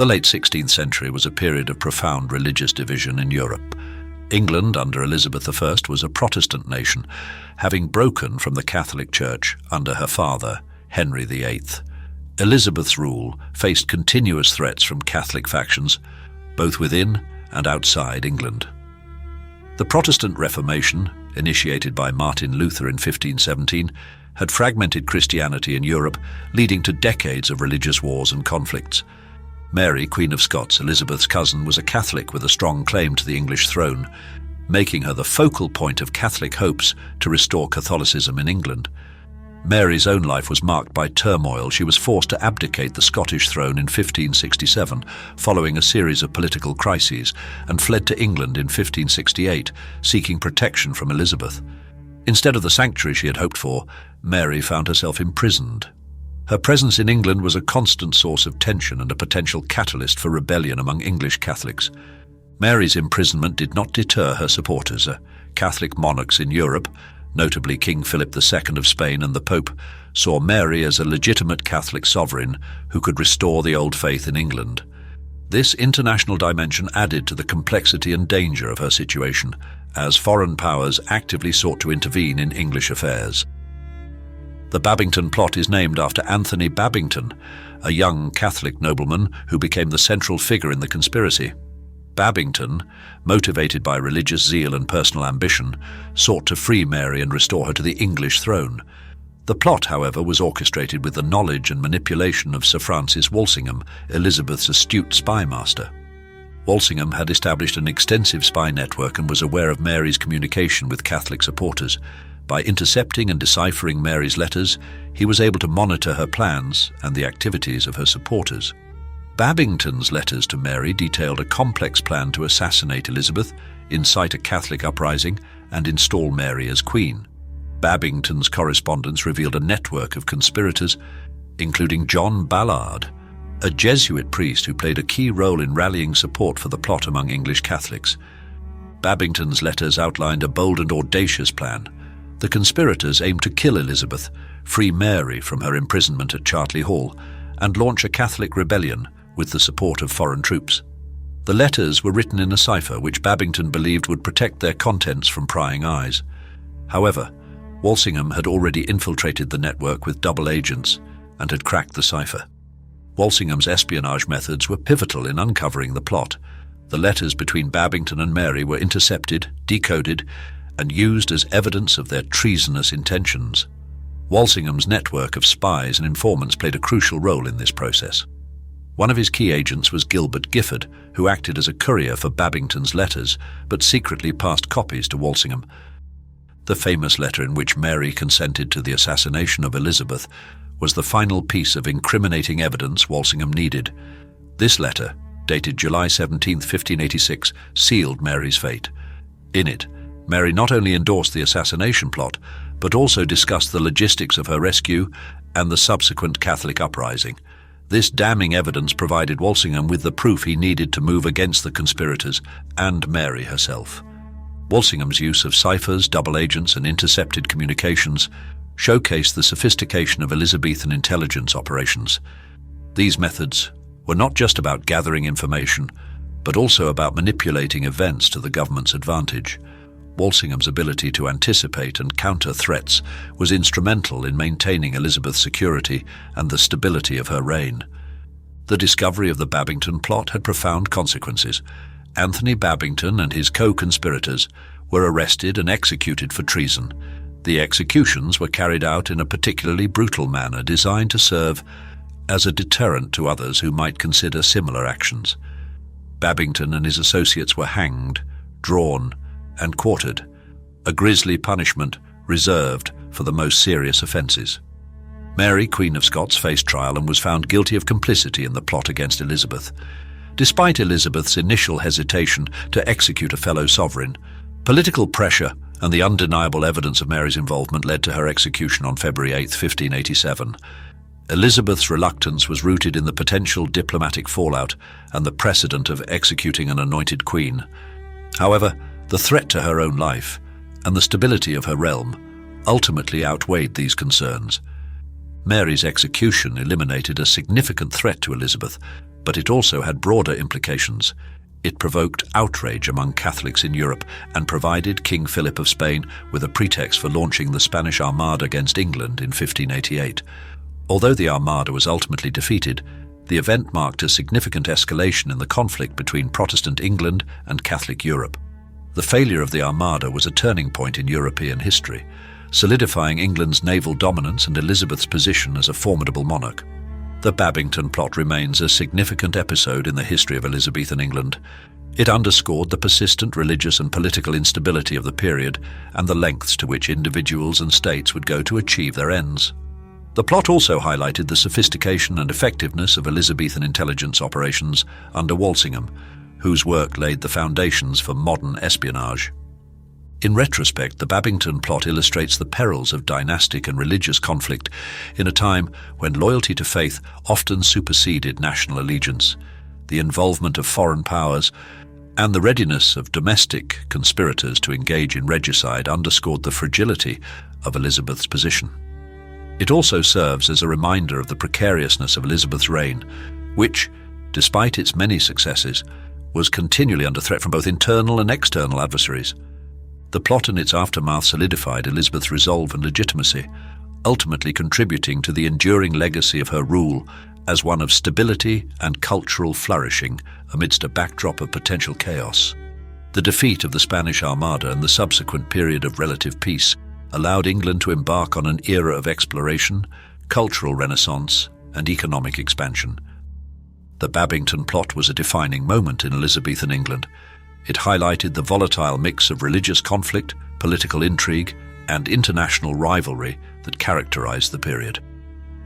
The late 16th century was a period of profound religious division in Europe. England, under Elizabeth I, was a Protestant nation, having broken from the Catholic Church under her father, Henry VIII. Elizabeth's rule faced continuous threats from Catholic factions, both within and outside England. The Protestant Reformation, initiated by Martin Luther in 1517, had fragmented Christianity in Europe, leading to decades of religious wars and conflicts. Mary, Queen of Scots, Elizabeth's cousin, was a Catholic with a strong claim to the English throne, making her the focal point of Catholic hopes to restore Catholicism in England. Mary's own life was marked by turmoil. She was forced to abdicate the Scottish throne in 1567, following a series of political crises, and fled to England in 1568, seeking protection from Elizabeth. Instead of the sanctuary she had hoped for, Mary found herself imprisoned. Her presence in England was a constant source of tension and a potential catalyst for rebellion among English Catholics. Mary's imprisonment did not deter her supporters. Catholic monarchs in Europe, notably King Philip II of Spain and the Pope, saw Mary as a legitimate Catholic sovereign who could restore the old faith in England. This international dimension added to the complexity and danger of her situation, as foreign powers actively sought to intervene in English affairs. The Babington Plot is named after Anthony Babington, a young Catholic nobleman who became the central figure in the conspiracy. Babington, motivated by religious zeal and personal ambition, sought to free Mary and restore her to the English throne. The plot, however, was orchestrated with the knowledge and manipulation of Sir Francis Walsingham, Elizabeth's astute spymaster. Walsingham had established an extensive spy network and was aware of Mary's communication with Catholic supporters. By intercepting and deciphering Mary's letters, he was able to monitor her plans and the activities of her supporters. Babington's letters to Mary detailed a complex plan to assassinate Elizabeth, incite a Catholic uprising, and install Mary as queen. Babington's correspondence revealed a network of conspirators, including John Ballard, a Jesuit priest who played a key role in rallying support for the plot among English Catholics. Babington's letters outlined a bold and audacious plan. The conspirators aimed to kill Elizabeth, free Mary from her imprisonment at Chartley Hall, and launch a Catholic rebellion with the support of foreign troops. The letters were written in a cipher which Babington believed would protect their contents from prying eyes. However, Walsingham had already infiltrated the network with double agents and had cracked the cipher. Walsingham's espionage methods were pivotal in uncovering the plot. The letters between Babington and Mary were intercepted, decoded, and used as evidence of their treasonous intentions. Walsingham's network of spies and informants played a crucial role in this process. One of his key agents was Gilbert Gifford, who acted as a courier for Babington's letters, but secretly passed copies to Walsingham. The famous letter in which Mary consented to the assassination of Elizabeth was the final piece of incriminating evidence Walsingham needed. This letter, dated July 17, 1586, sealed Mary's fate. In it, Mary not only endorsed the assassination plot, but also discussed the logistics of her rescue and the subsequent Catholic uprising. This damning evidence provided Walsingham with the proof he needed to move against the conspirators and Mary herself. Walsingham's use of ciphers, double agents, and intercepted communications showcased the sophistication of Elizabethan intelligence operations. These methods were not just about gathering information, but also about manipulating events to the government's advantage. Walsingham's ability to anticipate and counter threats was instrumental in maintaining Elizabeth's security and the stability of her reign. The discovery of the Babington Plot had profound consequences. Anthony Babington and his co-conspirators were arrested and executed for treason. The executions were carried out in a particularly brutal manner designed to serve as a deterrent to others who might consider similar actions. Babington and his associates were hanged, drawn, and quartered, a grisly punishment reserved for the most serious offences. Mary, Queen of Scots, faced trial and was found guilty of complicity in the plot against Elizabeth. Despite Elizabeth's initial hesitation to execute a fellow sovereign, political pressure and the undeniable evidence of Mary's involvement led to her execution on February 8, 1587. Elizabeth's reluctance was rooted in the potential diplomatic fallout and the precedent of executing an anointed queen. However, the threat to her own life and the stability of her realm ultimately outweighed these concerns. Mary's execution eliminated a significant threat to Elizabeth, but it also had broader implications. It provoked outrage among Catholics in Europe and provided King Philip of Spain with a pretext for launching the Spanish Armada against England in 1588. Although the Armada was ultimately defeated, the event marked a significant escalation in the conflict between Protestant England and Catholic Europe. The failure of the Armada was a turning point in European history, solidifying England's naval dominance and Elizabeth's position as a formidable monarch. The Babington Plot remains a significant episode in the history of Elizabethan England. It underscored the persistent religious and political instability of the period and the lengths to which individuals and states would go to achieve their ends. The plot also highlighted the sophistication and effectiveness of Elizabethan intelligence operations under Walsingham, whose work laid the foundations for modern espionage. In retrospect, the Babington Plot illustrates the perils of dynastic and religious conflict in a time when loyalty to faith often superseded national allegiance. The involvement of foreign powers and the readiness of domestic conspirators to engage in regicide underscored the fragility of Elizabeth's position. It also serves as a reminder of the precariousness of Elizabeth's reign, which, despite its many successes, was continually under threat from both internal and external adversaries. The plot and its aftermath solidified Elizabeth's resolve and legitimacy, ultimately contributing to the enduring legacy of her rule as one of stability and cultural flourishing amidst a backdrop of potential chaos. The defeat of the Spanish Armada and the subsequent period of relative peace allowed England to embark on an era of exploration, cultural renaissance, and economic expansion. The Babington Plot was a defining moment in Elizabethan England. It highlighted the volatile mix of religious conflict, political intrigue, and international rivalry that characterized the period.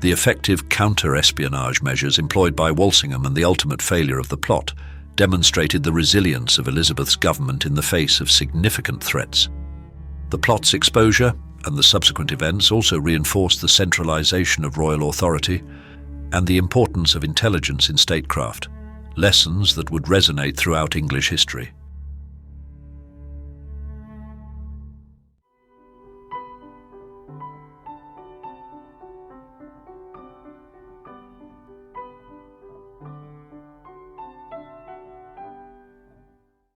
The effective counter-espionage measures employed by Walsingham and the ultimate failure of the plot demonstrated the resilience of Elizabeth's government in the face of significant threats. The plot's exposure and the subsequent events also reinforced the centralization of royal authority and the importance of intelligence in statecraft, lessons that would resonate throughout English history.